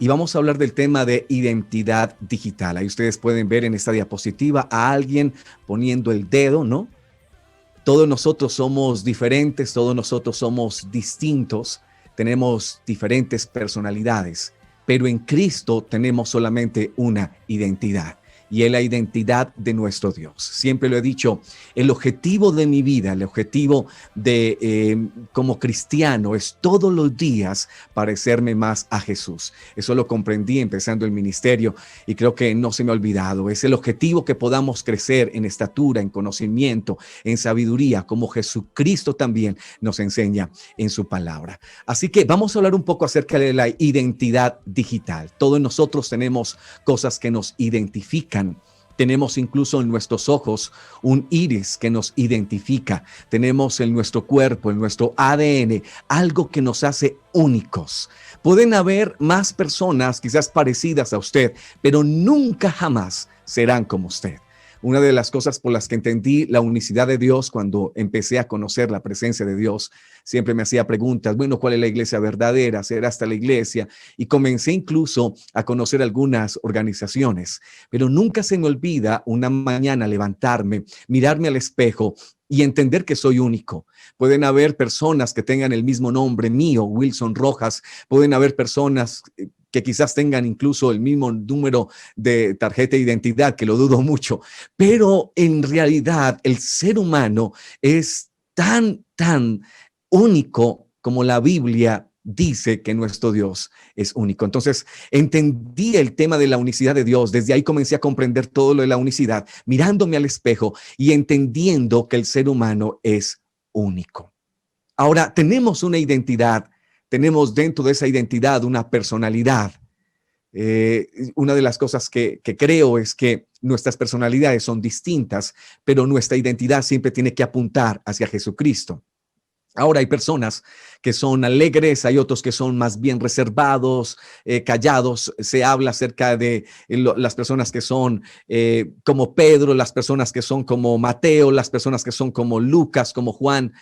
y vamos a hablar del tema de identidad digital. Ahí ustedes pueden ver en esta diapositiva a alguien poniendo el dedo, ¿no? Todos nosotros somos diferentes, todos nosotros somos distintos, tenemos diferentes personalidades, pero en Cristo tenemos solamente una identidad. Y es la identidad de nuestro Dios. Siempre lo he dicho, el objetivo de mi vida, el objetivo de como cristiano es todos los días parecerme más a Jesús. Eso lo comprendí empezando el ministerio y creo que no se me ha olvidado. Es el objetivo que podamos crecer en estatura, en conocimiento, en sabiduría, como Jesucristo también nos enseña en su palabra. Así que vamos a hablar un poco acerca de la identidad digital. Todos nosotros tenemos cosas que nos identifican. Tenemos incluso en nuestros ojos un iris que nos identifica. Tenemos en nuestro cuerpo, en nuestro ADN, algo que nos hace únicos. Pueden haber más personas quizás parecidas a usted, pero nunca jamás serán como usted. Una de las cosas por las que entendí la unicidad de Dios cuando empecé a conocer la presencia de Dios, siempre me hacía preguntas, bueno, ¿cuál es la iglesia verdadera? ¿Será hasta la iglesia? Y comencé incluso a conocer algunas organizaciones, pero nunca se me olvida una mañana levantarme, mirarme al espejo y entender que soy único. Pueden haber personas que tengan el mismo nombre mío, Wilson Rojas, pueden haber personas que quizás tengan incluso el mismo número de tarjeta de identidad, que lo dudo mucho, pero en realidad el ser humano es tan único como la Biblia dice que nuestro Dios es único. Entonces entendí el tema de la unicidad de Dios. Desde ahí comencé a comprender todo lo de la unicidad, mirándome al espejo y entendiendo que el ser humano es único. Ahora tenemos una identidad, tenemos dentro de esa identidad una personalidad. Una de las cosas que creo es que nuestras personalidades son distintas, pero nuestra identidad siempre tiene que apuntar hacia Jesucristo. Ahora hay personas que son alegres, hay otros que son más bien reservados, callados. Se habla acerca de las personas que son como Pedro, las personas que son como Mateo, las personas que son como Lucas, como Juan.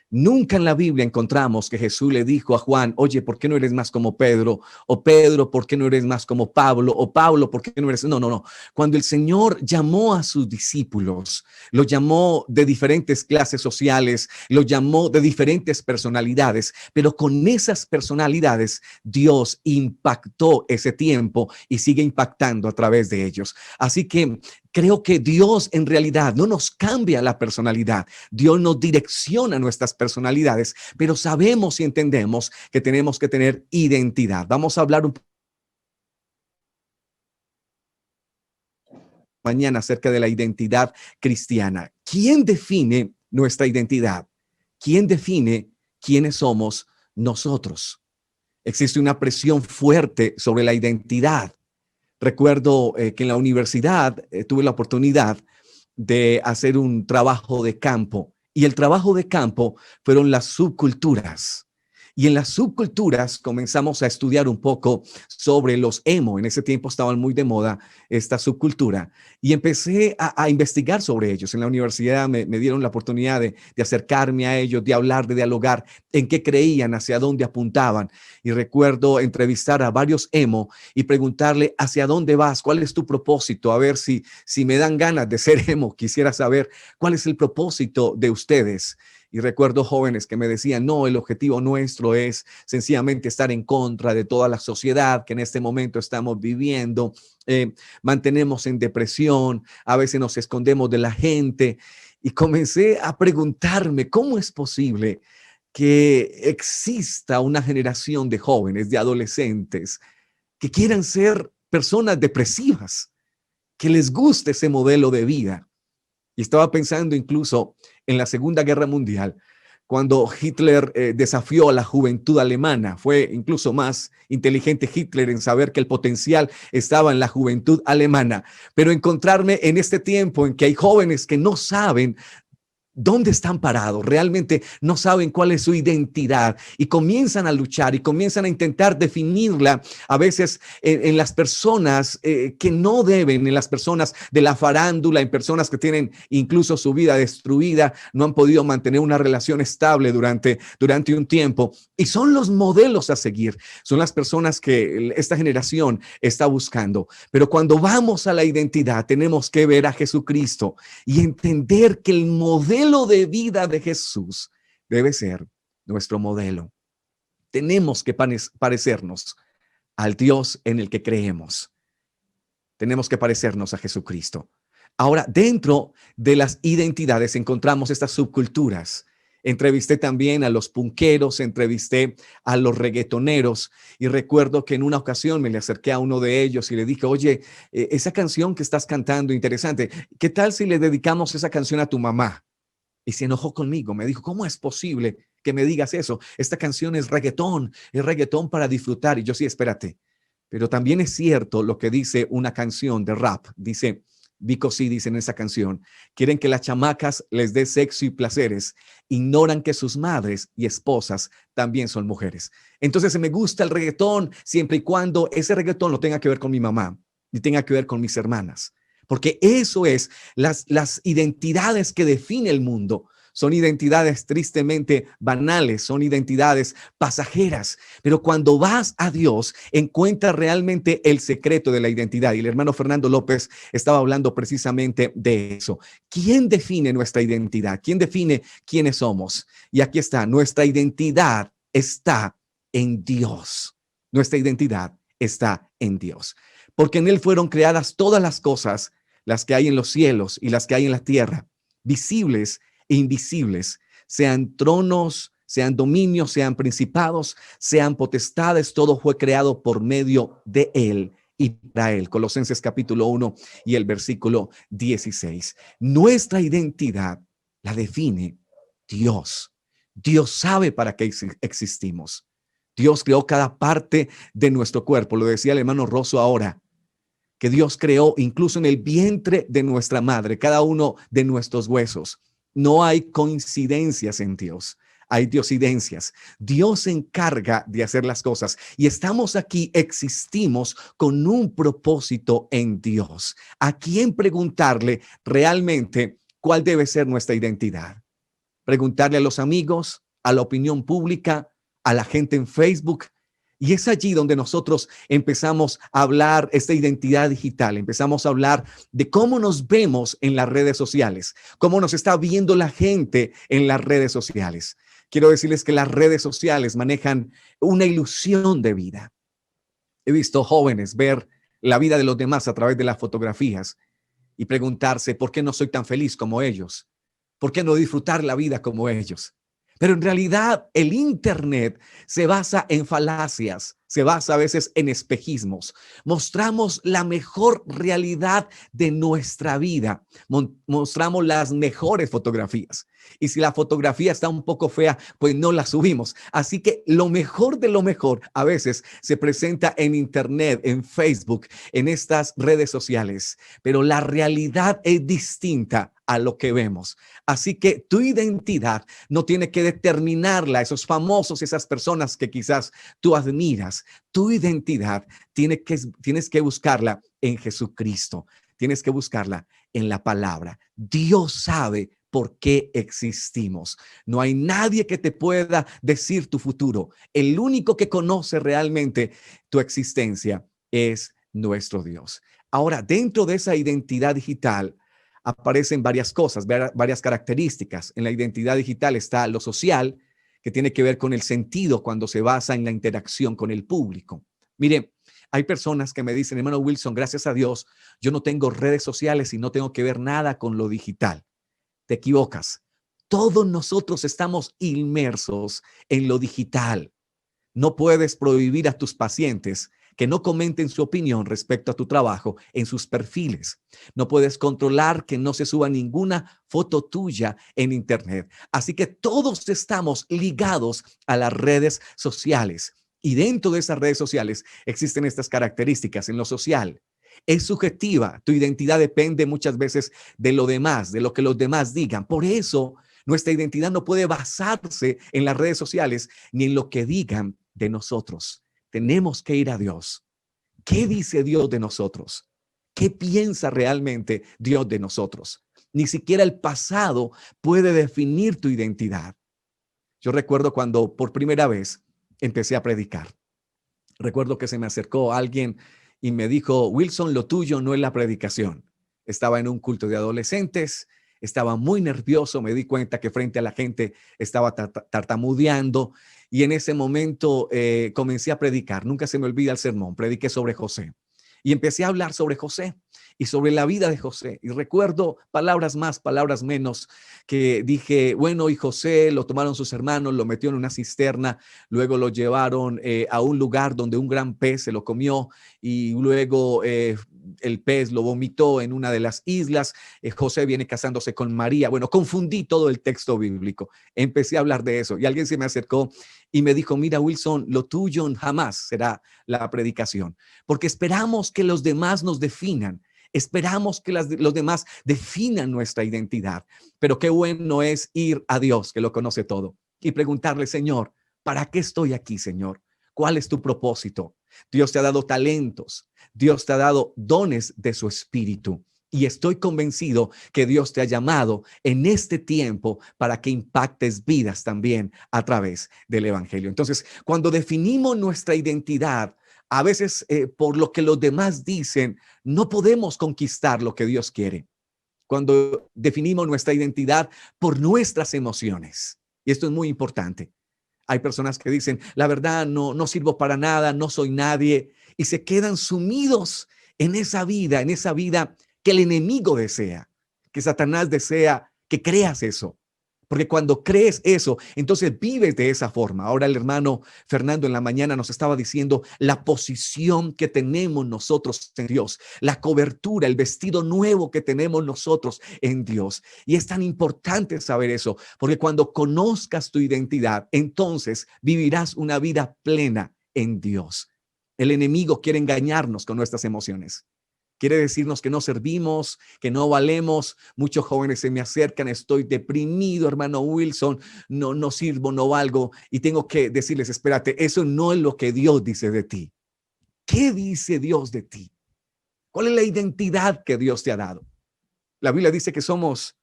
Nunca en la Biblia encontramos que Jesús le dijo a Juan, oye, ¿por qué no eres más como Pedro? O Pedro, ¿por qué no eres más como Pablo? O Pablo, ¿por qué no eres? No. Cuando el Señor llamó a sus discípulos, lo llamó de diferentes clases sociales, lo llamó de diferentes personalidades, pero con esas personalidades Dios impactó ese tiempo y sigue impactando a través de ellos. Así que creo que Dios en realidad no nos cambia la personalidad. Dios nos direcciona nuestras personalidades, pero sabemos y entendemos que tenemos que tener identidad. Vamos a hablar un poco mañana acerca de la identidad cristiana. ¿Quién define nuestra identidad? ¿Quién define quiénes somos nosotros? Existe una presión fuerte sobre la identidad. Recuerdo que en la universidad tuve la oportunidad de hacer un trabajo de campo y el trabajo de campo fueron las subculturas. Y en las subculturas comenzamos a estudiar un poco sobre los emo. En ese tiempo estaban muy de moda esta subcultura. Y empecé a investigar sobre ellos. En la universidad me dieron la oportunidad de acercarme a ellos, de hablar, de dialogar, en qué creían, hacia dónde apuntaban. Y recuerdo entrevistar a varios emo y preguntarle, ¿hacia dónde vas? ¿Cuál es tu propósito? A ver si me dan ganas de ser emo. Quisiera saber cuál es el propósito de ustedes. Y recuerdo jóvenes que me decían, no, el objetivo nuestro es sencillamente estar en contra de toda la sociedad que en este momento estamos viviendo. Mantenemos en depresión, a veces nos escondemos de la gente. Y comencé a preguntarme, ¿cómo es posible que exista una generación de jóvenes, de adolescentes, que quieran ser personas depresivas, que les guste ese modelo de vida? Y estaba pensando incluso en la Segunda Guerra Mundial, cuando Hitler desafió a la juventud alemana. Fue incluso más inteligente Hitler en saber que el potencial estaba en la juventud alemana. Pero encontrarme en este tiempo en que hay jóvenes que no saben ¿Dónde están parados? Realmente no saben cuál es su identidad y comienzan a luchar y comienzan a intentar definirla a veces en las personas que no deben, en las personas de la farándula, en personas que tienen incluso su vida destruida, no han podido mantener una relación estable durante un tiempo y son los modelos a seguir, son las personas que esta generación está buscando. Pero cuando vamos a la identidad tenemos que ver a Jesucristo y entender que el modelo de vida de Jesús debe ser nuestro modelo. Tenemos que parecernos al Dios en el que creemos. Tenemos que parecernos a Jesucristo. Ahora, dentro de las identidades encontramos estas subculturas. Entrevisté también a los punqueros, entrevisté a los reggaetoneros y recuerdo que en una ocasión me le acerqué a uno de ellos y le dije, oye, esa canción que estás cantando, interesante, ¿qué tal si le dedicamos esa canción a tu mamá? Y se enojó conmigo, me dijo, ¿cómo es posible que me digas eso? Esta canción es reggaetón para disfrutar. Y yo sí, espérate. Pero también es cierto lo que dice una canción de rap. Dice, Vico sí dice en esa canción, quieren que las chamacas les dé sexo y placeres, ignoran que sus madres y esposas también son mujeres. Entonces me gusta el reggaetón siempre y cuando ese reggaetón no tenga que ver con mi mamá, ni tenga que ver con mis hermanas. Porque eso es las identidades que define el mundo. Son identidades tristemente banales, son identidades pasajeras. Pero cuando vas a Dios, encuentras realmente el secreto de la identidad. Y el hermano Fernando López estaba hablando precisamente de eso. ¿Quién define nuestra identidad? ¿Quién define quiénes somos? Y aquí está, nuestra identidad está en Dios. Nuestra identidad está en Dios. Porque en Él fueron creadas todas las cosas, las que hay en los cielos y las que hay en la tierra, visibles e invisibles, sean tronos, sean dominios, sean principados, sean potestades, todo fue creado por medio de Él y para Él. Colosenses capítulo 1 y el versículo 16. Nuestra identidad la define Dios. Dios sabe para qué existimos. Dios creó cada parte de nuestro cuerpo. Lo decía el hermano Rosso ahora, que Dios creó incluso en el vientre de nuestra madre, cada uno de nuestros huesos. No hay coincidencias en Dios, hay diosidencias. Dios se encarga de hacer las cosas y estamos aquí, existimos con un propósito en Dios. ¿A quién preguntarle realmente cuál debe ser nuestra identidad? Preguntarle a los amigos, a la opinión pública, a la gente en Facebook. Y es allí donde nosotros empezamos a hablar esta identidad digital, empezamos a hablar de cómo nos vemos en las redes sociales, cómo nos está viendo la gente en las redes sociales. Quiero decirles que las redes sociales manejan una ilusión de vida. He visto jóvenes ver la vida de los demás a través de las fotografías y preguntarse, ¿por qué no soy tan feliz como ellos? ¿Por qué no disfrutar la vida como ellos? Pero en realidad el Internet se basa en falacias, se basa a veces en espejismos. Mostramos la mejor realidad de nuestra vida, mostramos las mejores fotografías. Y si la fotografía está un poco fea, pues no la subimos. Así que lo mejor de lo mejor a veces se presenta en Internet, en Facebook, en estas redes sociales. Pero la realidad es distinta a lo que vemos. Así que tu identidad no tiene que determinarla, esos famosos, esas personas que quizás tú admiras. Tu identidad tienes que buscarla en Jesucristo. Tienes que buscarla en la palabra. Dios sabe por qué existimos. No hay nadie que te pueda decir tu futuro. El único que conoce realmente tu existencia es nuestro Dios. Ahora, dentro de esa identidad digital, aparecen varias cosas, varias características. En la identidad digital está lo social, que tiene que ver con el sentido cuando se basa en la interacción con el público. Mire, hay personas que me dicen, hermano Wilson, gracias a Dios, yo no tengo redes sociales y no tengo que ver nada con lo digital. Te equivocas. Todos nosotros estamos inmersos en lo digital. No puedes prohibir a tus pacientes que no comenten su opinión respecto a tu trabajo en sus perfiles. No puedes controlar que no se suba ninguna foto tuya en Internet. Así que todos estamos ligados a las redes sociales. Y dentro de esas redes sociales existen estas características en lo social. Es subjetiva. Tu identidad depende muchas veces de lo demás, de lo que los demás digan. Por eso Nuestra identidad no puede basarse en las redes sociales ni en lo que digan de nosotros. Tenemos que ir a Dios. ¿Qué dice Dios de nosotros? ¿Qué piensa realmente Dios de nosotros? Ni siquiera el pasado puede definir tu identidad. Yo recuerdo cuando por primera vez empecé a predicar. Recuerdo que se me acercó alguien y me dijo, Wilson, lo tuyo no es la predicación. Estaba en un culto de adolescentes, estaba muy nervioso, me di cuenta que frente a la gente estaba tartamudeando y en ese momento comencé a predicar. Nunca se me olvida el sermón, prediqué sobre José y empecé a hablar sobre José y sobre la vida de José. Y recuerdo palabras más, palabras menos, que dije, bueno, y José lo tomaron sus hermanos, lo metió en una cisterna, luego lo llevaron a un lugar donde un gran pez se lo comió y luego el pez lo vomitó en una de las islas. José viene casándose con María. Bueno, confundí todo el texto bíblico. Empecé a hablar de eso y alguien se me acercó y me dijo, mira, Wilson, lo tuyo jamás será la predicación, porque esperamos que los demás nos definan. Esperamos que los demás definan nuestra identidad, pero qué bueno es ir a Dios, que lo conoce todo, y preguntarle, Señor, ¿para qué estoy aquí, Señor? ¿Cuál es tu propósito? Dios te ha dado talentos, Dios te ha dado dones de su espíritu. Y estoy convencido que Dios te ha llamado en este tiempo para que impactes vidas también a través del evangelio. Entonces, cuando definimos nuestra identidad, a veces por lo que los demás dicen, no podemos conquistar lo que Dios quiere. Cuando definimos nuestra identidad por nuestras emociones. Y esto es muy importante. Hay personas que dicen, la verdad, no sirvo para nada, no soy nadie, y se quedan sumidos en esa vida que el enemigo desea, que Satanás desea que creas eso. Porque cuando crees eso, entonces vives de esa forma. Ahora el hermano Fernando en la mañana nos estaba diciendo la posición que tenemos nosotros en Dios, la cobertura, el vestido nuevo que tenemos nosotros en Dios. Y es tan importante saber eso, porque cuando conozcas tu identidad, entonces vivirás una vida plena en Dios. El enemigo quiere engañarnos con nuestras emociones. Quiere decirnos que no servimos, que no valemos. Muchos jóvenes se me acercan, estoy deprimido, hermano Wilson, no sirvo, no valgo. Y tengo que decirles, espérate, eso no es lo que Dios dice de ti. ¿Qué dice Dios de ti? ¿Cuál es la identidad que Dios te ha dado? La Biblia dice que somos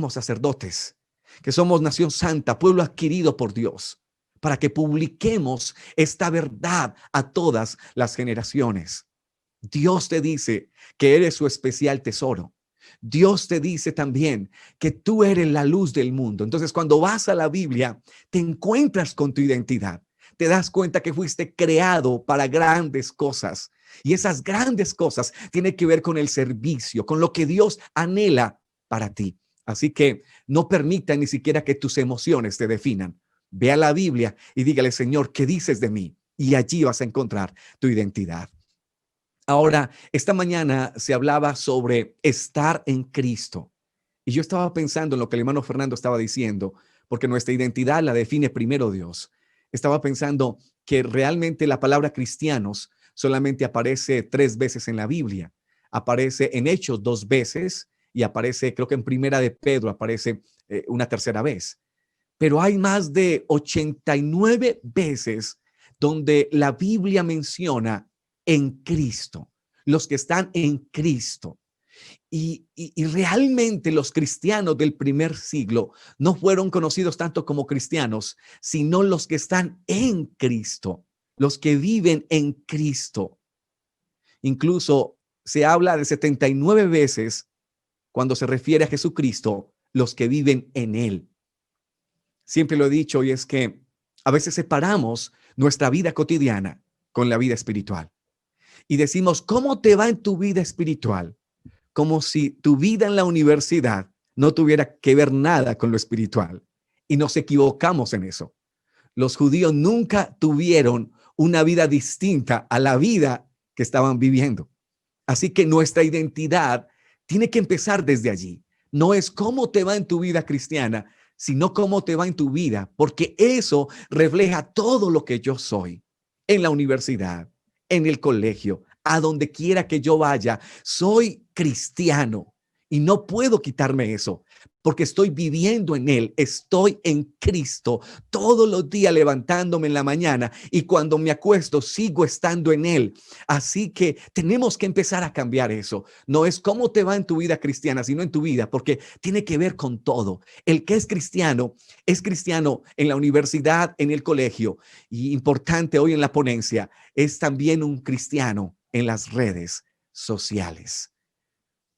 sacerdotes, que somos nación santa, pueblo adquirido por Dios, para que publiquemos esta verdad a todas las generaciones. Dios te dice que eres su especial tesoro. Dios te dice también que tú eres la luz del mundo. Entonces, cuando vas a la Biblia, te encuentras con tu identidad. Te das cuenta que fuiste creado para grandes cosas. Y esas grandes cosas tienen que ver con el servicio, con lo que Dios anhela para ti. Así que no permita ni siquiera que tus emociones te definan. Ve a la Biblia y dígale, Señor, ¿qué dices de mí? Y allí vas a encontrar tu identidad. Ahora, esta mañana se hablaba sobre estar en Cristo. Y yo estaba pensando en lo que el hermano Fernando estaba diciendo, porque nuestra identidad la define primero Dios. Estaba pensando que realmente la palabra cristianos solamente aparece 3 veces en la Biblia. Aparece en Hechos 2 veces y aparece, creo que en Primera de Pedro aparece una tercera vez. Pero hay más de 89 veces donde la Biblia menciona en Cristo, los que están en Cristo. Y realmente los cristianos del primer siglo no fueron conocidos tanto como cristianos, sino los que están en Cristo, los que viven en Cristo. Incluso se habla de 79 veces cuando se refiere a Jesucristo, los que viven en Él. Siempre lo he dicho y es que a veces separamos nuestra vida cotidiana con la vida espiritual. Y decimos, ¿cómo te va en tu vida espiritual? Como si tu vida en la universidad no tuviera que ver nada con lo espiritual. Y nos equivocamos en eso. Los judíos nunca tuvieron una vida distinta a la vida que estaban viviendo. Así que nuestra identidad tiene que empezar desde allí. No es cómo te va en tu vida cristiana, sino cómo te va en tu vida, porque eso refleja todo lo que yo soy en la universidad, en el colegio, a donde quiera que yo vaya. Soy cristiano y no puedo quitarme eso, porque estoy viviendo en Él, estoy en Cristo todos los días levantándome en la mañana y cuando me acuesto sigo estando en Él. Así que tenemos que empezar a cambiar eso. No es cómo te va en tu vida cristiana, sino en tu vida, porque tiene que ver con todo. El que es cristiano en la universidad, en el colegio y importante hoy en la ponencia, es también un cristiano en las redes sociales.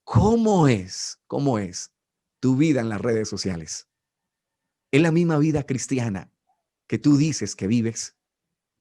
¿Cómo es tu vida en las redes sociales? ¿Es la misma vida cristiana que tú dices que vives?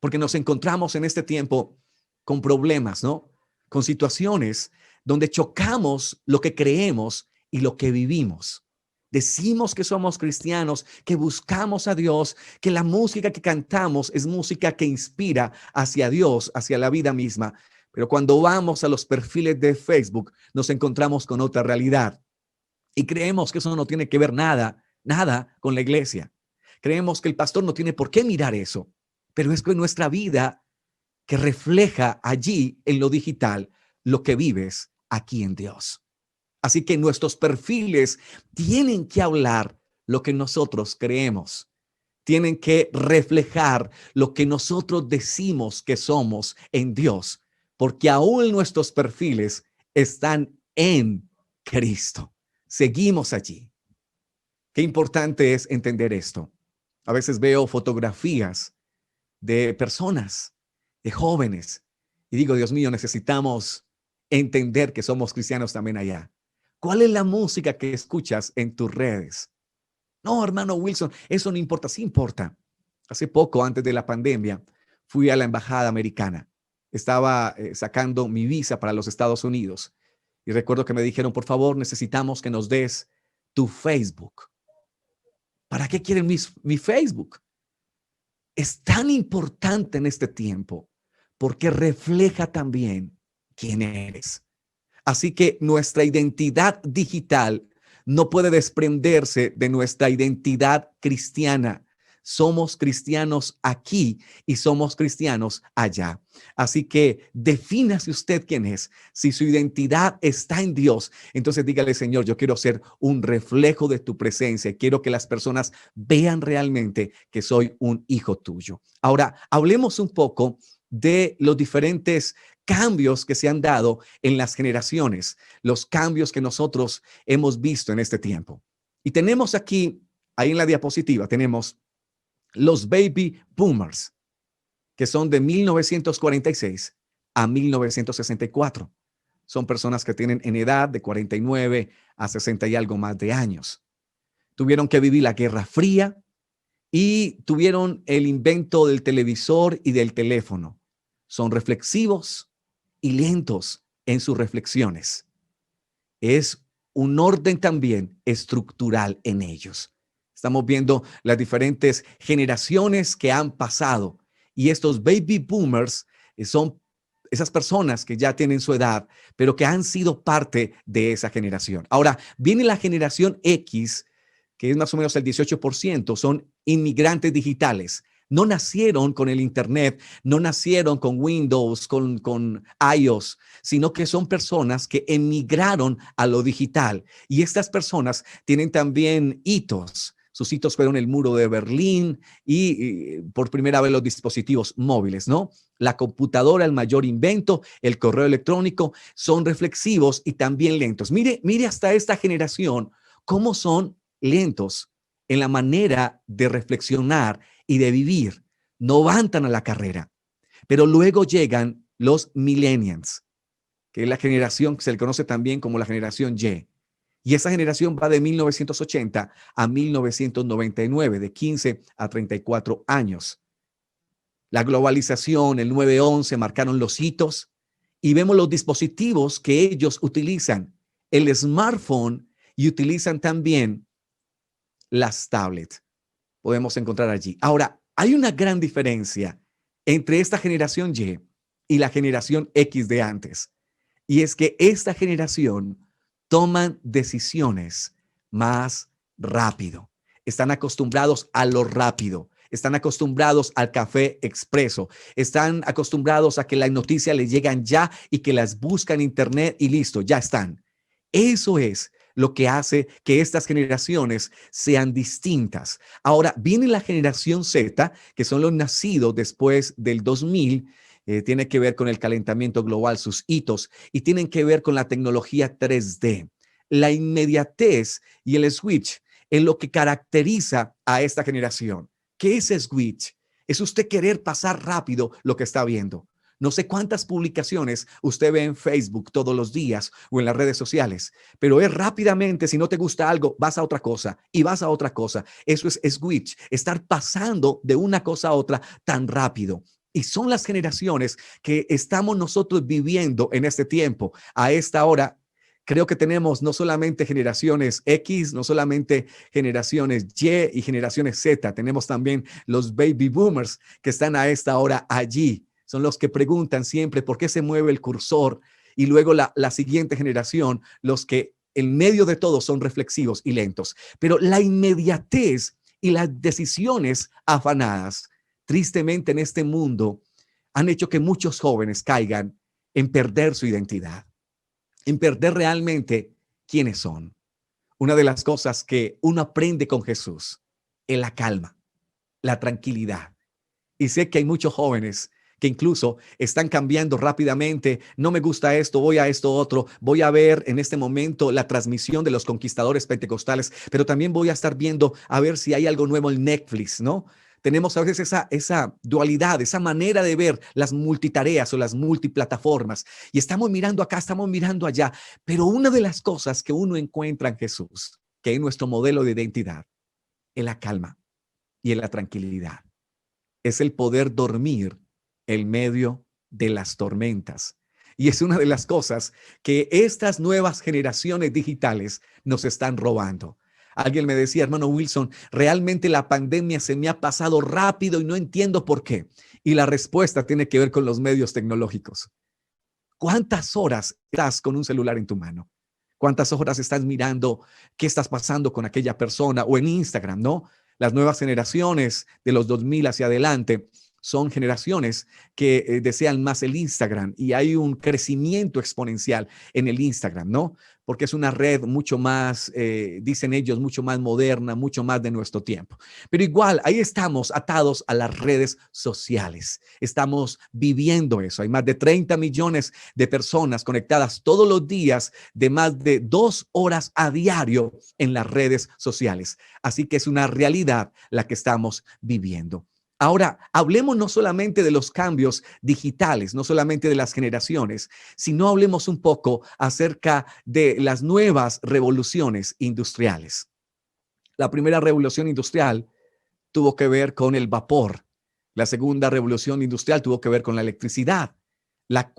Porque nos encontramos en este tiempo con problemas, ¿no? Con situaciones donde chocamos lo que creemos y lo que vivimos. Decimos que somos cristianos, que buscamos a Dios, que la música que cantamos es música que inspira hacia Dios, hacia la vida misma. Pero cuando vamos a los perfiles de Facebook, nos encontramos con otra realidad y creemos que eso no tiene que ver nada con la iglesia. Creemos que el pastor no tiene por qué mirar eso, pero es que nuestra vida que refleja allí en lo digital lo que vives aquí en Dios. Así que nuestros perfiles tienen que hablar lo que nosotros creemos. Tienen que reflejar lo que nosotros decimos que somos en Dios, porque aún nuestros perfiles están en Cristo. Seguimos allí. Qué importante es entender esto. A veces veo fotografías de personas, de jóvenes, y digo, Dios mío, necesitamos entender que somos cristianos también allá. ¿Cuál es la música que escuchas en tus redes? No, hermano Wilson, eso no importa. Sí importa. Hace poco, antes de la pandemia, fui a la embajada americana. Estaba sacando mi visa para los Estados Unidos. Y recuerdo que me dijeron, por favor, necesitamos que nos des tu Facebook. ¿Para qué quieren mi Facebook? Es tan importante en este tiempo porque refleja también quién eres. Así que nuestra identidad digital no puede desprenderse de nuestra identidad cristiana. Somos cristianos aquí y somos cristianos allá. Así que defínase usted quién es. Si su identidad está en Dios, entonces dígale, Señor, yo quiero ser un reflejo de tu presencia. Quiero que las personas vean realmente que soy un hijo tuyo. Ahora, hablemos un poco de los diferentes cambios que se han dado en las generaciones, los cambios que nosotros hemos visto en este tiempo. Y tenemos aquí, ahí en la diapositiva, tenemos los baby boomers, que son de 1946 a 1964. Son personas que tienen en edad de 49 a 60 y algo más de años. Tuvieron que vivir la Guerra Fría y tuvieron el invento del televisor y del teléfono. Son reflexivos y lentos en sus reflexiones. Es un orden también estructural en ellos. Estamos viendo las diferentes generaciones que han pasado y estos baby boomers son esas personas que ya tienen su edad, pero que han sido parte de esa generación. Ahora, viene la generación X, que es más o menos el 18%, son inmigrantes digitales. No nacieron con el Internet, no nacieron con Windows, con iOS, sino que son personas que emigraron a lo digital. Y estas personas tienen también hitos. Sus hitos fueron el muro de Berlín y por primera vez los dispositivos móviles, ¿no? La computadora, el mayor invento, el correo electrónico, son reflexivos y también lentos. Mire hasta esta generación cómo son lentos en la manera de reflexionar y de vivir. No van tan a la carrera. Pero luego llegan los millennials, que es la generación que se le conoce también como la generación Y. Y esa generación va de 1980 a 1999, de 15 a 34 años. La globalización, el 9/11 marcaron los hitos y vemos los dispositivos que ellos utilizan, el smartphone, y utilizan también las tablets. Podemos encontrar allí. Ahora, hay una gran diferencia entre esta generación y la generación X de antes. Y es que esta generación toman decisiones más rápido. Están acostumbrados a lo rápido. Están acostumbrados al café expreso. Están acostumbrados a que las noticias les llegan ya y que las buscan en internet y listo, ya están. Eso es lo que hace que estas generaciones sean distintas. Ahora, viene la generación Z, que son los nacidos después del 2000, tiene que ver con el calentamiento global, sus hitos, y tienen que ver con la tecnología 3D. La inmediatez y el switch es lo que caracteriza a esta generación. ¿Qué es switch? Es usted querer pasar rápido lo que está viendo. No sé cuántas publicaciones usted ve en Facebook todos los días o en las redes sociales, pero es rápidamente, si no te gusta algo, vas a otra cosa y vas a otra cosa. Eso es switch, estar pasando de una cosa a otra tan rápido. Y son las generaciones que estamos nosotros viviendo en este tiempo. A esta hora, creo que tenemos no solamente generaciones X, no solamente generaciones Y y generaciones Z, tenemos también los baby boomers que están a esta hora allí. Son los que preguntan siempre por qué se mueve el cursor, y luego la siguiente generación, los que en medio de todo son reflexivos y lentos. Pero la inmediatez y las decisiones afanadas, tristemente en este mundo, han hecho que muchos jóvenes caigan en perder su identidad, en perder realmente quiénes son. Una de las cosas que uno aprende con Jesús es la calma, la tranquilidad. Y sé que hay muchos jóvenes que incluso están cambiando rápidamente. No me gusta esto, voy a esto otro. Voy a ver en este momento la transmisión de los conquistadores pentecostales, pero también voy a estar viendo a ver si hay algo nuevo en Netflix, ¿no? Tenemos a veces esa dualidad, esa manera de ver las multitareas o las multiplataformas. Y estamos mirando acá, estamos mirando allá. Pero una de las cosas que uno encuentra en Jesús, que es nuestro modelo de identidad, es la calma y es la tranquilidad. Es el poder dormir en medio de las tormentas. Y es una de las cosas que estas nuevas generaciones digitales nos están robando. Alguien me decía, hermano Wilson, realmente la pandemia se me ha pasado rápido y no entiendo por qué. Y la respuesta tiene que ver con los medios tecnológicos. ¿Cuántas horas estás con un celular en tu mano? ¿Cuántas horas estás mirando qué estás pasando con aquella persona? O en Instagram, ¿no? Las nuevas generaciones de los 2000 hacia adelante son generaciones que desean más el Instagram, y hay un crecimiento exponencial en el Instagram, ¿no? Porque es una red mucho más, dicen ellos, mucho más moderna, mucho más de nuestro tiempo. Pero igual, ahí estamos atados a las redes sociales. Estamos viviendo eso. Hay más de 30 millones de personas conectadas todos los días de más de 2 horas a diario en las redes sociales. Así que es una realidad la que estamos viviendo. Ahora, hablemos no solamente de los cambios digitales, no solamente de las generaciones, sino hablemos un poco acerca de las nuevas revoluciones industriales. La primera revolución industrial tuvo que ver con el vapor. La segunda revolución industrial tuvo que ver con la electricidad. La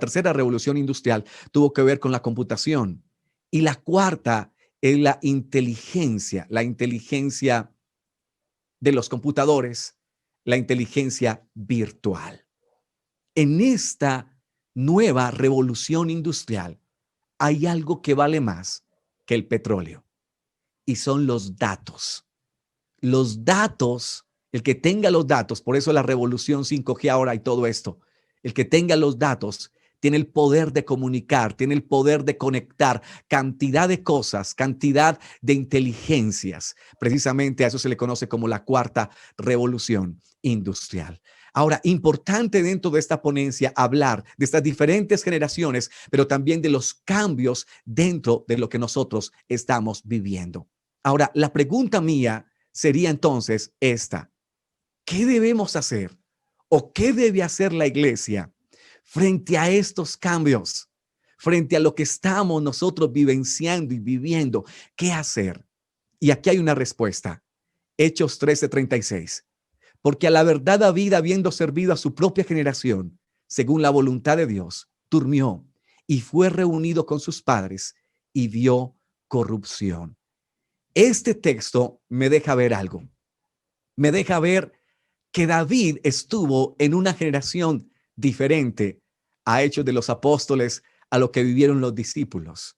tercera revolución industrial tuvo que ver con la computación. Y la cuarta es la inteligencia de los computadores, la inteligencia virtual. En esta nueva revolución industrial hay algo que vale más que el petróleo, y son los datos. Los datos, el que tenga los datos, por eso la revolución 5G ahora y todo esto, el que tenga los datos tiene el poder de comunicar, tiene el poder de conectar cantidad de cosas, cantidad de inteligencias. Precisamente a eso se le conoce como la cuarta revolución industrial. Ahora, importante dentro de esta ponencia hablar de estas diferentes generaciones, pero también de los cambios dentro de lo que nosotros estamos viviendo. Ahora, la pregunta mía sería entonces esta: ¿qué debemos hacer o qué debe hacer la iglesia frente a estos cambios, frente a lo que estamos nosotros vivenciando y viviendo? ¿Qué hacer? Y aquí hay una respuesta. Hechos 13:36. Porque a la verdad David, habiendo servido a su propia generación, según la voluntad de Dios, durmió y fue reunido con sus padres y vio corrupción. Este texto me deja ver algo. Me deja ver que David estuvo en una generación diferente a Hechos de los Apóstoles, a lo que vivieron los discípulos.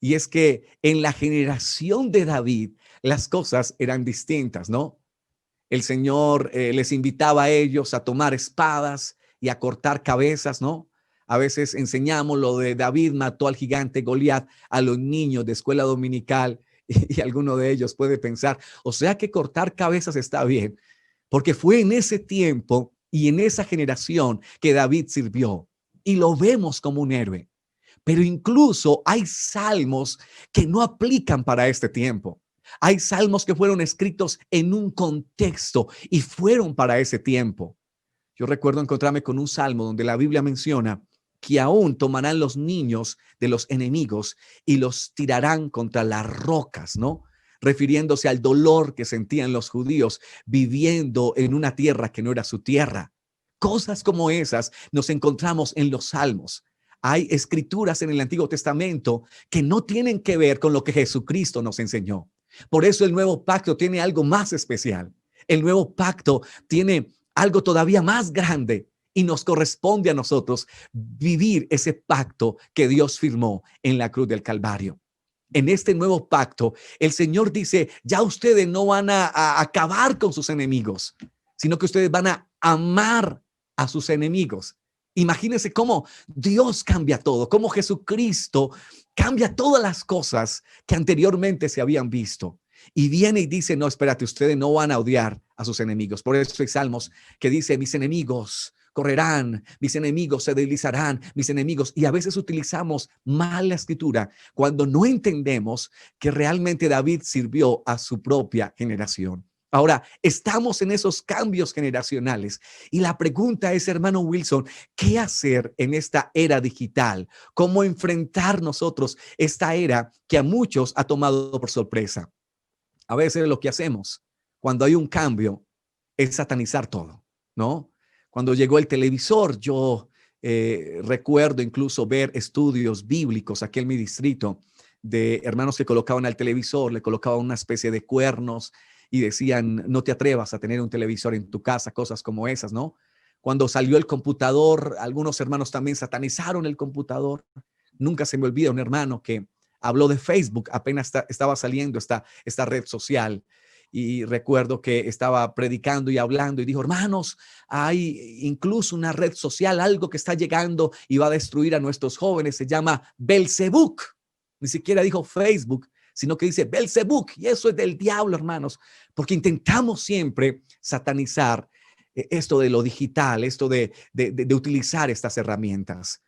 Y es que en la generación de David las cosas eran distintas, ¿no? El Señor les invitaba a ellos a tomar espadas y a cortar cabezas, ¿no? A veces enseñamos lo de David mató al gigante Goliat a los niños de escuela dominical y alguno de ellos puede pensar, o sea que cortar cabezas está bien, porque fue en ese tiempo y en esa generación que David sirvió y lo vemos como un héroe. Pero incluso hay salmos que no aplican para este tiempo. Hay salmos que fueron escritos en un contexto y fueron para ese tiempo. Yo recuerdo encontrarme con un salmo donde la Biblia menciona que aún tomarán los niños de los enemigos y los tirarán contra las rocas, ¿no? Refiriéndose al dolor que sentían los judíos viviendo en una tierra que no era su tierra. Cosas como esas nos encontramos en los salmos. Hay escrituras en el Antiguo Testamento que no tienen que ver con lo que Jesucristo nos enseñó. Por eso el nuevo pacto tiene algo más especial. El nuevo pacto tiene algo todavía más grande y nos corresponde a nosotros vivir ese pacto que Dios firmó en la cruz del Calvario. En este nuevo pacto, el Señor dice, ya ustedes no van a acabar con sus enemigos, sino que ustedes van a amar a sus enemigos. Imagínense cómo Dios cambia todo, cómo Jesucristo cambia todas las cosas que anteriormente se habían visto. Y viene y dice, no, espérate, ustedes no van a odiar a sus enemigos. Por eso hay salmos que dice, mis enemigos correrán, mis enemigos se deslizarán, mis enemigos. Y a veces utilizamos mal la escritura cuando no entendemos que realmente David sirvió a su propia generación. Ahora, estamos en esos cambios generacionales y la pregunta es, hermano Wilson, ¿qué hacer en esta era digital? ¿Cómo enfrentar nosotros esta era que a muchos ha tomado por sorpresa? A veces lo que hacemos cuando hay un cambio es satanizar todo, ¿no? Cuando llegó el televisor, yo recuerdo incluso ver estudios bíblicos aquí en mi distrito de hermanos que colocaban al televisor, le colocaban una especie de cuernos y decían, no te atrevas a tener un televisor en tu casa, cosas como esas, ¿no? Cuando salió el computador, algunos hermanos también satanizaron el computador. Nunca se me olvida un hermano que habló de Facebook, apenas estaba saliendo esta red social. Y recuerdo que estaba predicando y hablando y dijo, hermanos, hay incluso una red social, algo que está llegando y va a destruir a nuestros jóvenes, se llama Belzebub. Ni siquiera dijo Facebook, sino que dice Belzebub, y eso es del diablo, hermanos, porque intentamos siempre satanizar esto de lo digital, esto de utilizar estas herramientas.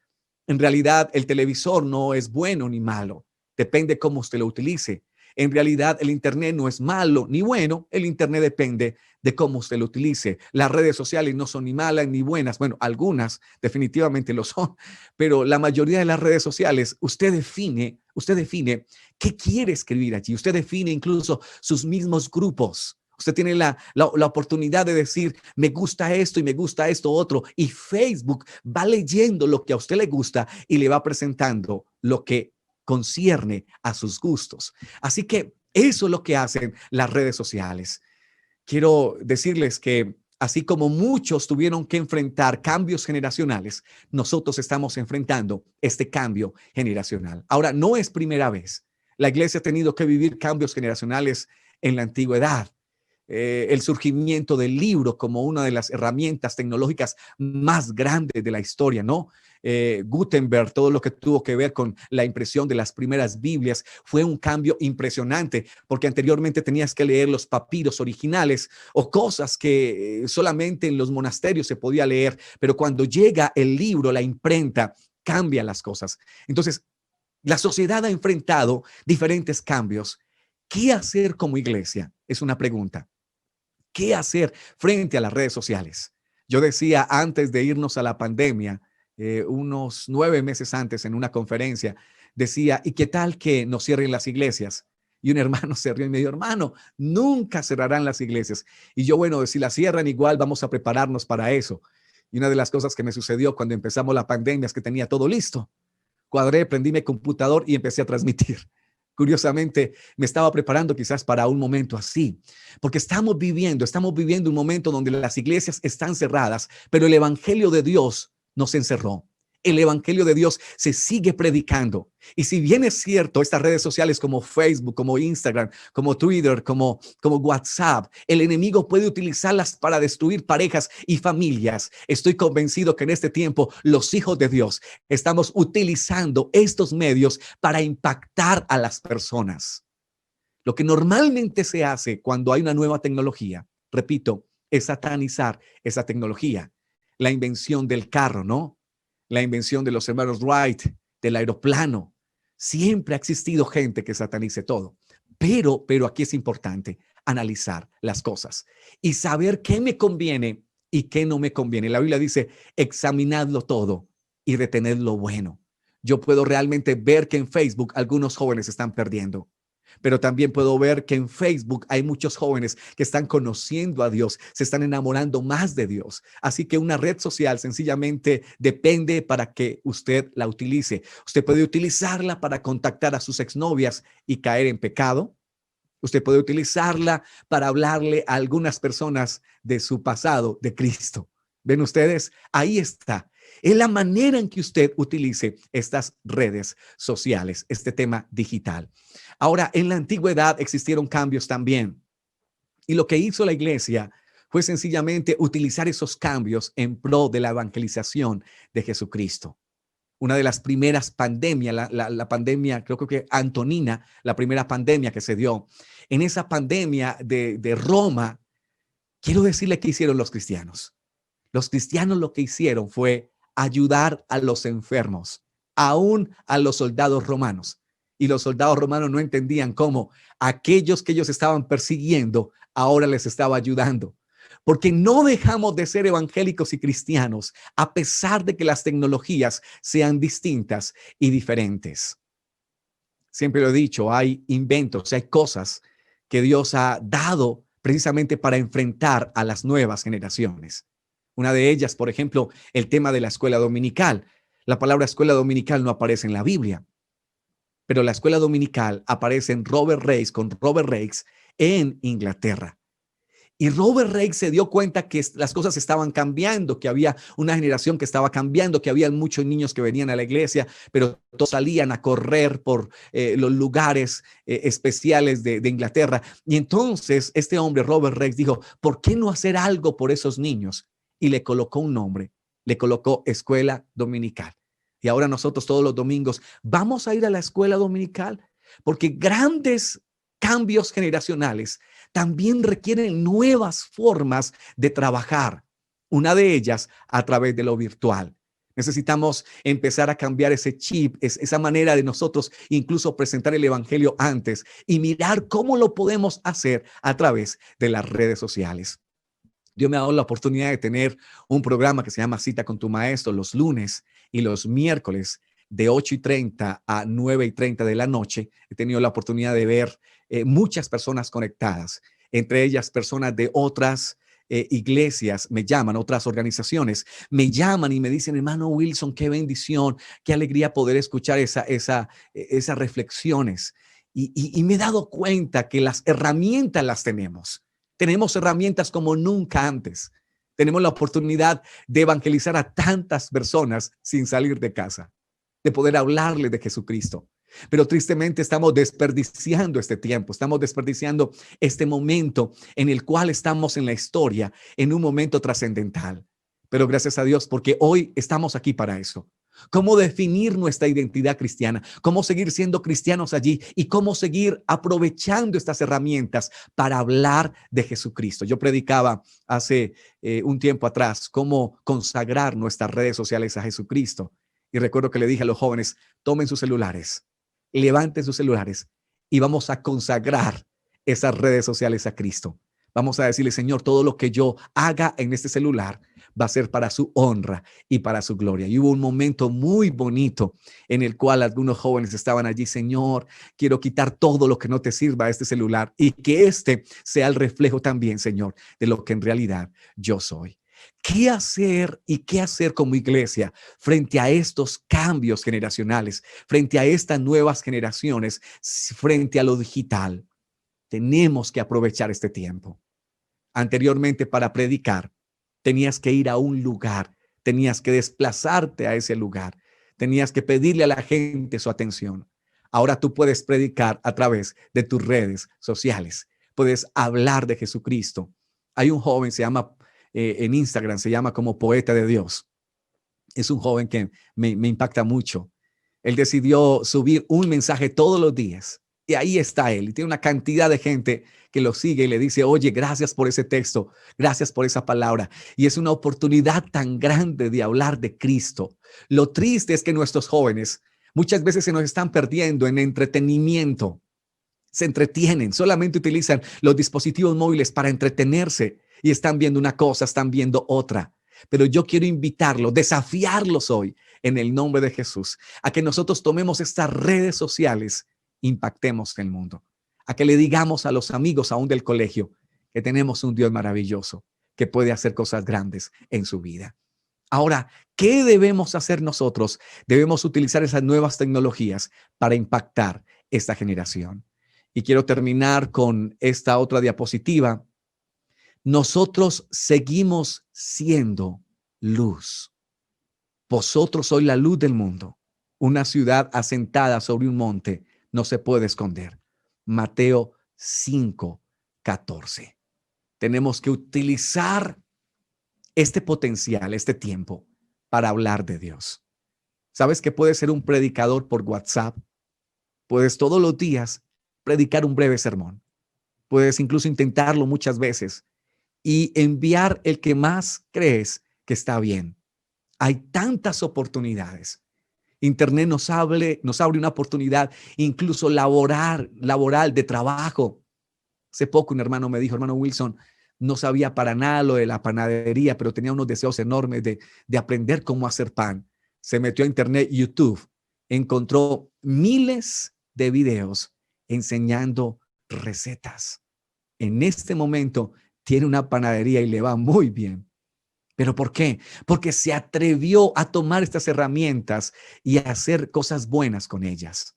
En realidad, el televisor no es bueno ni malo, depende cómo usted lo utilice. En realidad, el Internet no es malo ni bueno, el Internet depende de cómo usted lo utilice. Las redes sociales no son ni malas ni buenas. Bueno, algunas definitivamente lo son, pero la mayoría de las redes sociales, usted define qué quiere escribir allí. Usted define incluso sus mismos grupos. Usted tiene la oportunidad de decir, me gusta esto y me gusta esto otro. Y Facebook va leyendo lo que a usted le gusta y le va presentando lo que concierne a sus gustos. Así que eso es lo que hacen las redes sociales. Quiero decirles que así como muchos tuvieron que enfrentar cambios generacionales, nosotros estamos enfrentando este cambio generacional. Ahora, no es primera vez. La iglesia ha tenido que vivir cambios generacionales en la antigüedad. El surgimiento del libro como una de las herramientas tecnológicas más grandes de la historia, ¿no? Gutenberg, todo lo que tuvo que ver con la impresión de las primeras Biblias, fue un cambio impresionante, porque anteriormente tenías que leer los papiros originales o cosas que solamente en los monasterios se podía leer, pero cuando llega el libro, la imprenta, cambia las cosas. Entonces, la sociedad ha enfrentado diferentes cambios. ¿Qué hacer como iglesia? Es una pregunta. ¿Qué hacer frente a las redes sociales? Yo decía antes de irnos a la pandemia, unos 9 meses antes en una conferencia, decía, ¿y qué tal que nos cierren las iglesias? Y un hermano se rió y me dijo, hermano, nunca cerrarán las iglesias. Y yo, bueno, si las cierran igual, vamos a prepararnos para eso. Y una de las cosas que me sucedió cuando empezamos la pandemia es que tenía todo listo. Cuadré, prendí mi computador y empecé a transmitir. Curiosamente, me estaba preparando quizás para un momento así, porque estamos viviendo un momento donde las iglesias están cerradas, pero el evangelio de Dios nos encerró. El evangelio de Dios se sigue predicando. Y si bien es cierto, estas redes sociales como Facebook, como Instagram, como Twitter, como WhatsApp, el enemigo puede utilizarlas para destruir parejas y familias. Estoy convencido que en este tiempo los hijos de Dios estamos utilizando estos medios para impactar a las personas. Lo que normalmente se hace cuando hay una nueva tecnología, repito, es satanizar esa tecnología. La invención del carro, ¿no? La invención de los hermanos Wright, del aeroplano. Siempre ha existido gente que satanice todo. Pero aquí es importante analizar las cosas y saber qué me conviene y qué no me conviene. La Biblia dice, examinadlo todo y retened lo bueno. Yo puedo realmente ver que en Facebook algunos jóvenes están perdiendo. Pero también puedo ver que en Facebook hay muchos jóvenes que están conociendo a Dios, se están enamorando más de Dios. Así que una red social sencillamente depende para que usted la utilice. Usted puede utilizarla para contactar a sus exnovias y caer en pecado. Usted puede utilizarla para hablarle a algunas personas de su pasado, de Cristo. ¿Ven ustedes? Ahí está. Es la manera en que usted utilice estas redes sociales, este tema digital. Ahora, en la antigüedad existieron cambios también. Y lo que hizo la iglesia fue sencillamente utilizar esos cambios en pro de la evangelización de Jesucristo. Una de las primeras pandemias, la pandemia, creo que Antonina, la primera pandemia que se dio. En esa pandemia de Roma, quiero decirle qué hicieron los cristianos. Los cristianos lo que hicieron fue ayudar a los enfermos, aún a los soldados romanos. Y los soldados romanos no entendían cómo aquellos que ellos estaban persiguiendo ahora les estaba ayudando. Porque no dejamos de ser evangélicos y cristianos a pesar de que las tecnologías sean distintas y diferentes. Siempre lo he dicho, hay inventos, hay cosas que Dios ha dado precisamente para enfrentar a las nuevas generaciones. Una de ellas, por ejemplo, el tema de la escuela dominical. La palabra escuela dominical no aparece en la Biblia, pero la escuela dominical aparece en Robert Raikes en Inglaterra. Y Robert Raikes se dio cuenta que las cosas estaban cambiando, que había una generación que estaba cambiando, que había muchos niños que venían a la iglesia, pero todos salían a correr por los lugares especiales de Inglaterra. Y entonces este hombre, Robert Raikes, dijo, ¿por qué no hacer algo por esos niños? Y le colocó un nombre, le colocó escuela dominical. Y ahora nosotros todos los domingos vamos a ir a la escuela dominical porque grandes cambios generacionales también requieren nuevas formas de trabajar. Una de ellas a través de lo virtual. Necesitamos empezar a cambiar ese chip, esa manera de nosotros incluso presentar el evangelio antes y mirar cómo lo podemos hacer a través de las redes sociales. Dios me ha dado la oportunidad de tener un programa que se llama Cita con tu Maestro los lunes y los miércoles de 8:30 a 9:30 de la noche. He tenido la oportunidad de ver muchas personas conectadas, entre ellas personas de otras iglesias me llaman, otras organizaciones me llaman y me dicen, hermano Wilson, qué bendición, qué alegría poder escuchar esas reflexiones. Y me he dado cuenta que las herramientas las tenemos. Tenemos herramientas como nunca antes. Tenemos la oportunidad de evangelizar a tantas personas sin salir de casa, de poder hablarle de Jesucristo. Pero tristemente estamos desperdiciando este tiempo, estamos desperdiciando este momento en el cual estamos en la historia, en un momento trascendental. Pero gracias a Dios, porque hoy estamos aquí para eso. Cómo definir nuestra identidad cristiana, cómo seguir siendo cristianos allí y cómo seguir aprovechando estas herramientas para hablar de Jesucristo. Yo predicaba hace un tiempo atrás cómo consagrar nuestras redes sociales a Jesucristo. Y recuerdo que le dije a los jóvenes, tomen sus celulares, levanten sus celulares y vamos a consagrar esas redes sociales a Cristo. Vamos a decirle, Señor, todo lo que yo haga en este celular va a ser para su honra y para su gloria. Y hubo un momento muy bonito en el cual algunos jóvenes estaban allí, Señor, quiero quitar todo lo que no te sirva a este celular y que este sea el reflejo también, Señor, de lo que en realidad yo soy. ¿Qué hacer y qué hacer como iglesia frente a estos cambios generacionales, frente a estas nuevas generaciones, frente a lo digital? Tenemos que aprovechar este tiempo. Anteriormente, para predicar, tenías que ir a un lugar, tenías que desplazarte a ese lugar, tenías que pedirle a la gente su atención. Ahora tú puedes predicar a través de tus redes sociales, puedes hablar de Jesucristo. Hay un joven, se llama, en Instagram, se llama como Poeta de Dios. Es un joven que me impacta mucho. Él decidió subir un mensaje todos los días y ahí está él. Y tiene una cantidad de gente que lo sigue y le dice, oye, gracias por ese texto, gracias por esa palabra. Y es una oportunidad tan grande de hablar de Cristo. Lo triste es que nuestros jóvenes muchas veces se nos están perdiendo en entretenimiento. Se entretienen, solamente utilizan los dispositivos móviles para entretenerse y están viendo una cosa, están viendo otra. Pero yo quiero invitarlos, desafiarlos hoy en el nombre de Jesús, a que nosotros tomemos estas redes sociales, impactemos el mundo, a que le digamos a los amigos aún del colegio que tenemos un Dios maravilloso que puede hacer cosas grandes en su vida. Ahora, ¿qué debemos hacer nosotros? Debemos utilizar esas nuevas tecnologías para impactar esta generación. Y quiero terminar con esta otra diapositiva. Nosotros seguimos siendo luz. Vosotros sois la luz del mundo. Una ciudad asentada sobre un monte no se puede esconder. Mateo 5:14. Tenemos que utilizar este potencial, este tiempo, para hablar de Dios. ¿Sabes que puedes ser un predicador por WhatsApp? Puedes todos los días predicar un breve sermón. Puedes incluso intentarlo muchas veces y enviar el que más crees que está bien. Hay tantas oportunidades. Internet nos abre una oportunidad incluso laboral de trabajo. Hace poco un hermano me dijo, hermano Wilson, no sabía para nada lo de la panadería, pero tenía unos deseos enormes de aprender cómo hacer pan. Se metió a Internet, YouTube, encontró miles de videos enseñando recetas. En este momento tiene una panadería y le va muy bien. ¿Pero por qué? Porque se atrevió a tomar estas herramientas y a hacer cosas buenas con ellas.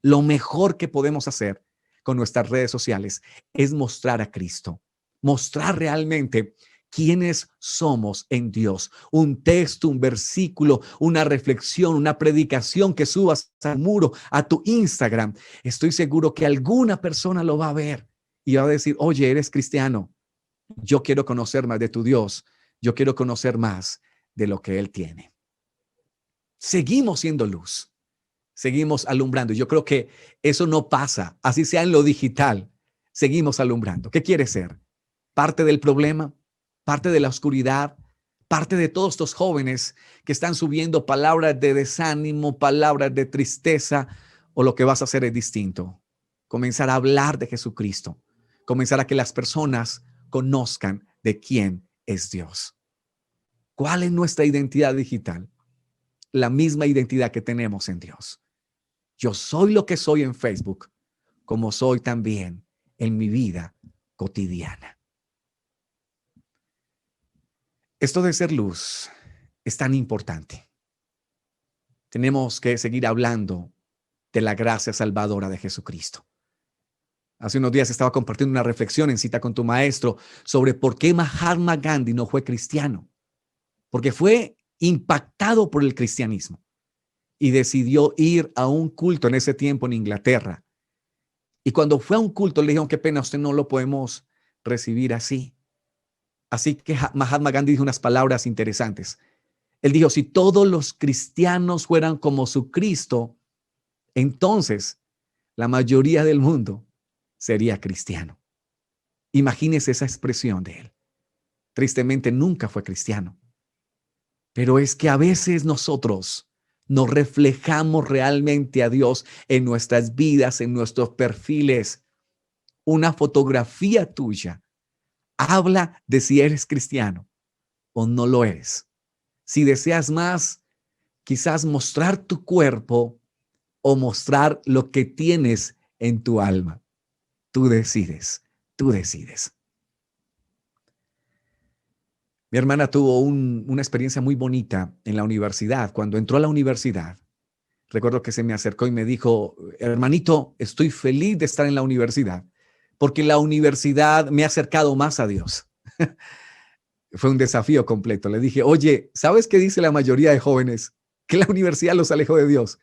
Lo mejor que podemos hacer con nuestras redes sociales es mostrar a Cristo, mostrar realmente quiénes somos en Dios. Un texto, un versículo, una reflexión, una predicación que subas al muro, a tu Instagram. Estoy seguro que alguna persona lo va a ver y va a decir, oye, eres cristiano. Yo quiero conocer más de tu Dios. Yo quiero conocer más de lo que Él tiene. Seguimos siendo luz. Seguimos alumbrando. Yo creo que eso no pasa, así sea en lo digital. Seguimos alumbrando. ¿Qué quiere ser? ¿Parte del problema? ¿Parte de la oscuridad? ¿Parte de todos estos jóvenes que están subiendo palabras de desánimo, palabras de tristeza? ¿O lo que vas a hacer es distinto? Comenzar a hablar de Jesucristo. Comenzar a que las personas conozcan de quién es Dios. ¿Cuál es nuestra identidad digital? La misma identidad que tenemos en Dios. Yo soy lo que soy en Facebook, como soy también en mi vida cotidiana. Esto de ser luz es tan importante. Tenemos que seguir hablando de la gracia salvadora de Jesucristo. Hace unos días estaba compartiendo una reflexión en Cita con tu Maestro sobre por qué Mahatma Gandhi no fue cristiano. Porque fue impactado por el cristianismo y decidió ir a un culto en ese tiempo en Inglaterra. Y cuando fue a un culto le dijeron, qué pena, usted no lo podemos recibir así. Así que Mahatma Gandhi dijo unas palabras interesantes. Él dijo, si todos los cristianos fueran como su Cristo, entonces la mayoría del mundo sería cristiano. Imagínese esa expresión de él. Tristemente nunca fue cristiano. Pero es que a veces nosotros no reflejamos realmente a Dios en nuestras vidas, en nuestros perfiles. Una fotografía tuya habla de si eres cristiano o no lo eres. Si deseas más, quizás mostrar tu cuerpo o mostrar lo que tienes en tu alma. Tú decides, tú decides. Mi hermana tuvo una experiencia muy bonita en la universidad. Cuando entró a la universidad, recuerdo que se me acercó y me dijo, hermanito, estoy feliz de estar en la universidad porque la universidad me ha acercado más a Dios. fue un desafío completo. Le dije, oye, ¿sabes qué dice la mayoría de jóvenes? Que la universidad los alejó de Dios.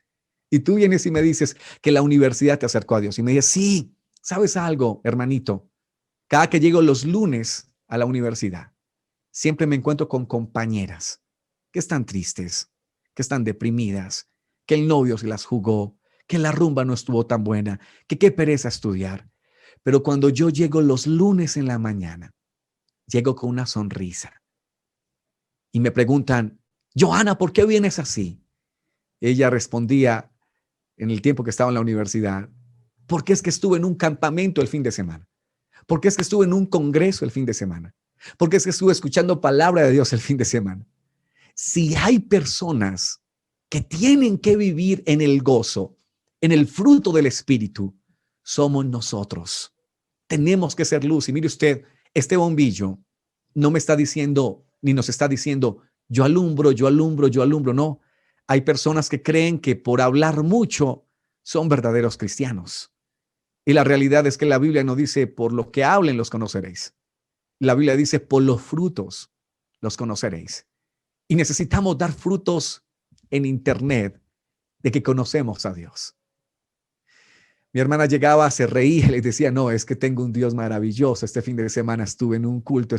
Y tú vienes y me dices que la universidad te acercó a Dios. Y me dices, sí, ¿sabes algo, hermanito? Cada que llego los lunes a la universidad, siempre me encuentro con compañeras que están tristes, que están deprimidas, que el novio se las jugó, que la rumba no estuvo tan buena, que qué pereza estudiar. Pero cuando yo llego los lunes en la mañana, llego con una sonrisa y me preguntan, Johanna, ¿por qué vienes así? Ella respondía en el tiempo que estaba en la universidad, porque es que estuve en un campamento el fin de semana, porque es que estuve en un congreso el fin de semana, porque es que estuve escuchando palabra de Dios el fin de semana. Si hay personas que tienen que vivir en el gozo, en el fruto del Espíritu, somos nosotros. Tenemos que ser luz. Y mire usted, este bombillo no me está diciendo, ni nos está diciendo, yo alumbro, yo alumbro, yo alumbro. No, hay personas que creen que por hablar mucho son verdaderos cristianos. Y la realidad es que la Biblia no dice, por lo que hablen los conoceréis. La Biblia dice, por los frutos los conoceréis. Y necesitamos dar frutos en internet de que conocemos a Dios. Mi hermana llegaba, se reía y le decía, no, es que tengo un Dios maravilloso. Este fin de semana estuve en un culto,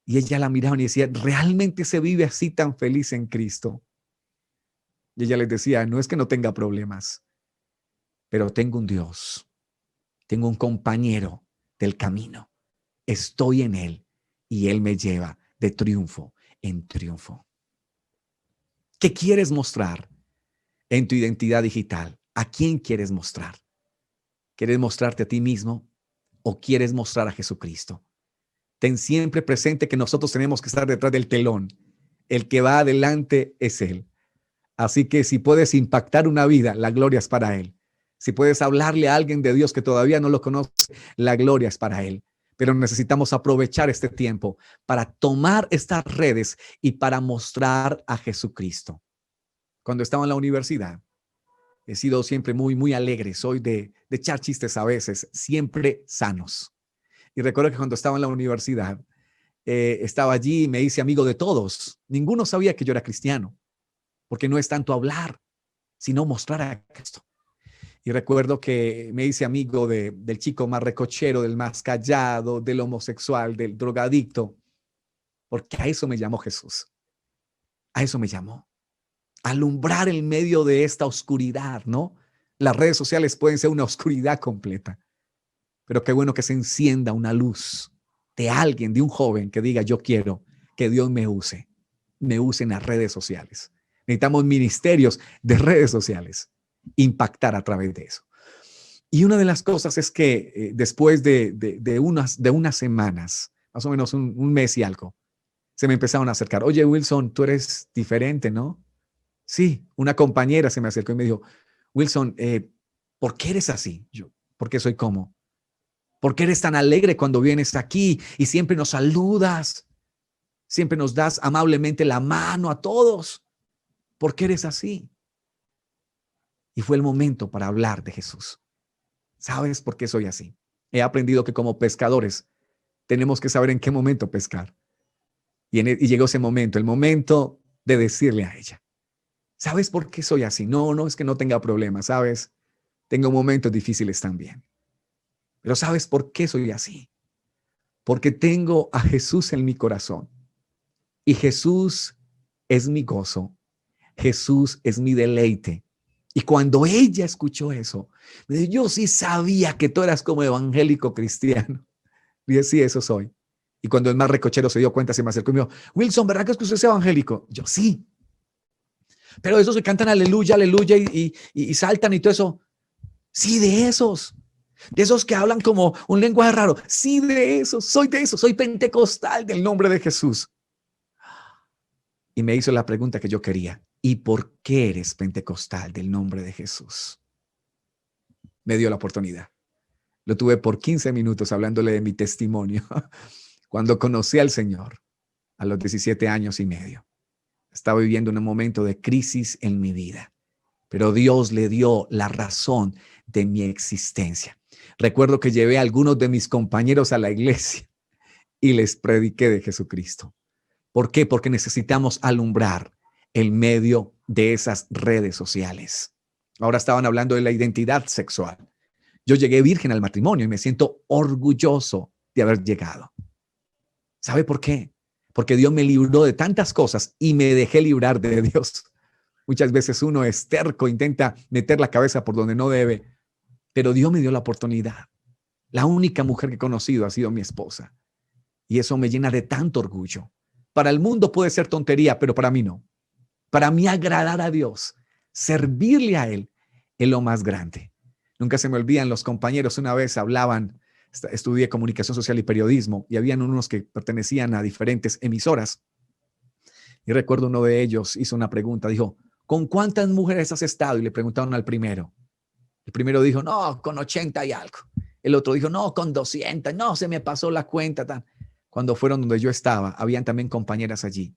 y ella la miraba y decía, ¿realmente se vive así tan feliz en Cristo? Y ella les decía, no es que no tenga problemas, pero tengo un Dios, tengo un compañero del camino. Estoy en Él y Él me lleva de triunfo en triunfo. ¿Qué quieres mostrar en tu identidad digital? ¿A quién quieres mostrar? ¿Quieres mostrarte a ti mismo o quieres mostrar a Jesucristo? Ten siempre presente que nosotros tenemos que estar detrás del telón. El que va adelante es Él. Así que si puedes impactar una vida, la gloria es para Él. Si puedes hablarle a alguien de Dios que todavía no lo conoce, la gloria es para Él. Pero necesitamos aprovechar este tiempo para tomar estas redes y para mostrar a Jesucristo. Cuando estaba en la universidad, he sido siempre muy alegre. Soy de echar chistes a veces, siempre sanos. Y recuerdo que cuando estaba en la universidad, estaba allí y me hice amigo de todos. Ninguno sabía que yo era cristiano, porque no es tanto hablar, sino mostrar a Cristo. Y recuerdo que me hice amigo del chico más recochero, del más callado, del homosexual, del drogadicto, porque a eso me llamó Jesús. A eso me llamó. Alumbrar en medio de esta oscuridad, ¿no? Las redes sociales pueden ser una oscuridad completa, pero qué bueno que se encienda una luz de alguien, de un joven que diga, yo quiero que Dios me use en las redes sociales. Necesitamos ministerios de redes sociales, impactar a través de eso. Y una de las cosas es que después de unas semanas, más o menos un mes y algo, se me empezaron a acercar. Oye, Wilson, tú eres diferente, ¿no? Sí, una compañera se me acercó y me dijo, Wilson, ¿por qué eres así? Yo, ¿por qué soy como? ¿Por qué eres tan alegre cuando vienes aquí y siempre nos saludas? Siempre nos das amablemente la mano a todos. ¿Por qué eres así? Y fue el momento para hablar de Jesús. ¿Sabes por qué soy así? He aprendido que como pescadores tenemos que saber en qué momento pescar. Y llegó ese momento, el momento de decirle a ella, ¿sabes por qué soy así? No es que no tenga problemas, ¿sabes? Tengo momentos difíciles también. Pero ¿sabes por qué soy así? Porque tengo a Jesús en mi corazón. Y Jesús es mi gozo. Jesús es mi deleite. Y cuando ella escuchó eso, me dijo, yo sí sabía que tú eras como evangélico cristiano. Y dije, sí, eso soy. Y cuando el más recochero se dio cuenta, se me acercó y me dijo, Wilson, ¿verdad que usted es evangélico? Yo, sí. Pero esos que cantan aleluya, aleluya y saltan y todo eso. Sí, de esos. De esos que hablan como un lenguaje raro. Sí, de esos. Soy de esos. Soy pentecostal del nombre de Jesús. Y me hizo la pregunta que yo quería. ¿Y por qué eres pentecostal del nombre de Jesús? Me dio la oportunidad. Lo tuve por 15 minutos hablándole de mi testimonio. Cuando conocí al Señor a los 17 años y medio. Estaba viviendo un momento de crisis en mi vida. Pero Dios le dio la razón de mi existencia. Recuerdo que llevé a algunos de mis compañeros a la iglesia y les prediqué de Jesucristo. ¿Por qué? Porque necesitamos alumbrar el medio de esas redes sociales. Ahora estaban hablando de la identidad sexual. Yo llegué virgen al matrimonio y me siento orgulloso de haber llegado. ¿Sabe por qué? Porque Dios me libró de tantas cosas y me dejé librar de Dios. Muchas veces uno es terco, intenta meter la cabeza por donde no debe, pero Dios me dio la oportunidad. La única mujer que he conocido ha sido mi esposa. Y eso me llena de tanto orgullo. Para el mundo puede ser tontería, pero para mí no. Para mí agradar a Dios, servirle a Él, es lo más grande. Nunca se me olvidan los compañeros, una vez hablaban, estudié comunicación social y periodismo, y habían unos que pertenecían a diferentes emisoras. Y recuerdo uno de ellos hizo una pregunta, dijo, ¿con cuántas mujeres has estado? Y le preguntaron al primero. El primero dijo, no, con 80 y algo. El otro dijo, no, con 200, no, se me pasó la cuenta. Cuando fueron donde yo estaba, habían también compañeras allí.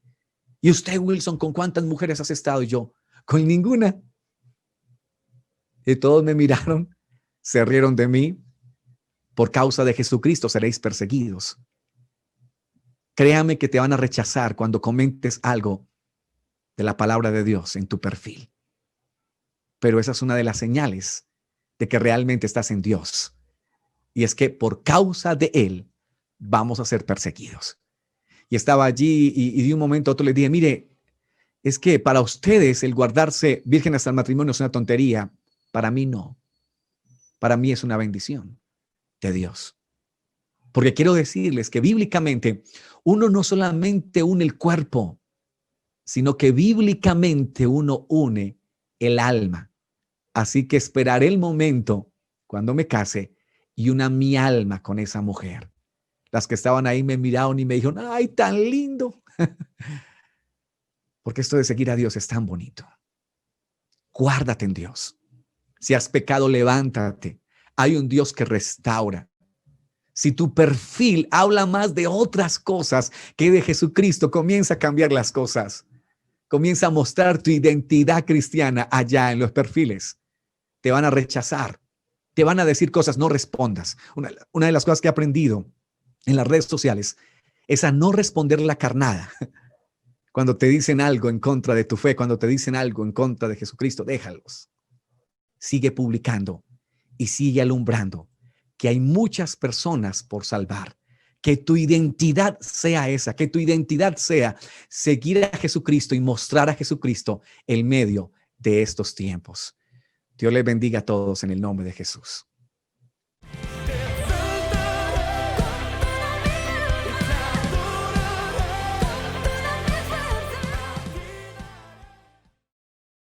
¿Y usted, Wilson, con cuántas mujeres has estado? Y yo, con ninguna. Y todos me miraron, se rieron de mí. Por causa de Jesucristo seréis perseguidos. Créame que te van a rechazar cuando comentes algo de la palabra de Dios en tu perfil. Pero esa es una de las señales de que realmente estás en Dios. Y es que por causa de Él vamos a ser perseguidos. Y estaba allí y de un momento a otro le dije, mire, es que para ustedes el guardarse virgen hasta el matrimonio es una tontería. Para mí no. Para mí es una bendición de Dios. Porque quiero decirles que bíblicamente uno no solamente une el cuerpo, sino que bíblicamente uno une el alma. Así que esperaré el momento cuando me case y una mi alma con esa mujer. Las que estaban ahí me miraron y me dijeron, ¡ay, tan lindo! Porque esto de seguir a Dios es tan bonito. Guárdate en Dios. Si has pecado, levántate. Hay un Dios que restaura. Si tu perfil habla más de otras cosas que de Jesucristo, comienza a cambiar las cosas. Comienza a mostrar tu identidad cristiana allá en los perfiles. Te van a rechazar. Te van a decir cosas, no respondas. Una de las cosas que he aprendido en las redes sociales es a no responder la carnada. Cuando te dicen algo en contra de tu fe, cuando te dicen algo en contra de Jesucristo, déjalos. Sigue publicando y sigue alumbrando que hay muchas personas por salvar. Que tu identidad sea esa, que tu identidad sea seguir a Jesucristo y mostrar a Jesucristo en medio de estos tiempos. Dios les bendiga a todos en el nombre de Jesús.